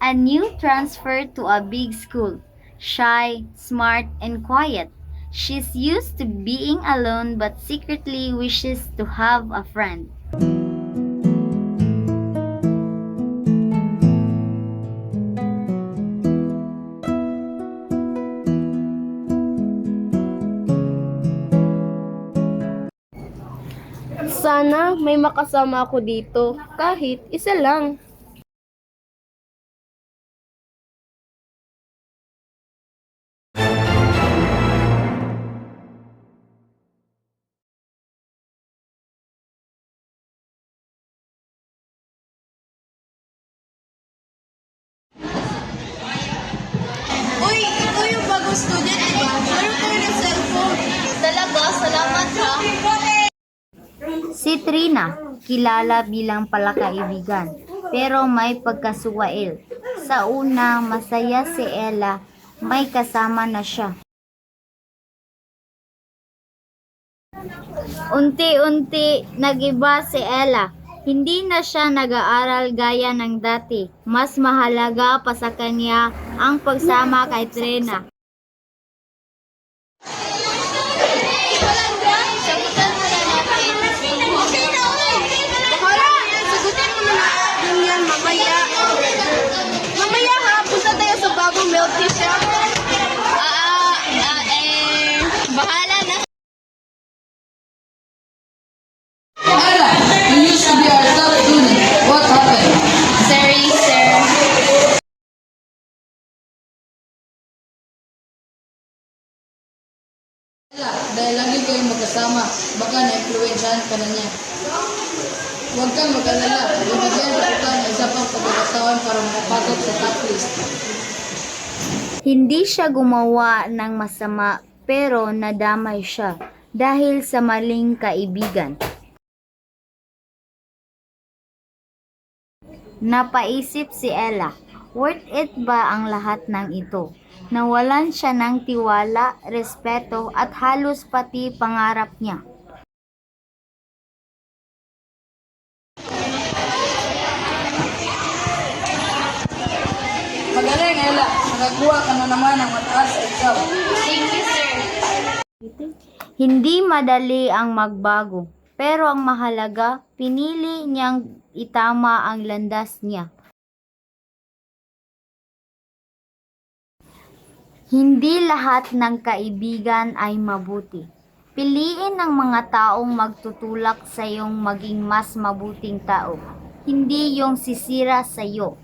A new transfer to a big school. Shy, smart, and quiet. She's used to being alone but secretly wishes to have a friend. Sana may makasama ako dito, kahit isa lang. Uy, ikaw yung bagong student, di ba? Meron tayo ng cellphone. Talaga, salamat ha. Si Trina, kilala bilang palakaibigan, pero may pagkasuwail. Sa una, masaya si Ella, may kasama na siya. Unti-unti, nag-iba si Ella. Hindi na siya nag-aaral gaya ng dati. Mas mahalaga pa sa kanya ang pagsama kay Trina. Sagutan mo na natin. Okay na, okay. Bahala, sagutin mo na natin yan mamaya. Mamaya ha, punta tayo sa bagong milk tea shop. Bahala na. Ella, you used to be our top student. What happened? Sorry, sir. Ella, dahil lagi kayong magkasama, baka na-influensyahan ka na niya. Huwag kang mag-alala. Ibigyan kita ng isa pang pagkakataon para makapasok sa top list. Hindi siya gumawa ng masama pero nadamay siya dahil sa maling kaibigan. Napaisip si Ella, worth it ba ang lahat ng ito? Nawalan siya ng tiwala, respeto at halos pati pangarap niya. Magaling, Ella. Nakakuha ka na naman ng mataas sa exam. Thank you, sir. Hindi madali ang magbago, pero ang mahalaga, pinili niyang itama ang landas niya. Hindi lahat ng kaibigan ay mabuti. Piliin ang mga taong magtutulak sa iyong maging mas mabuting tao, hindi yung sisira sa iyo.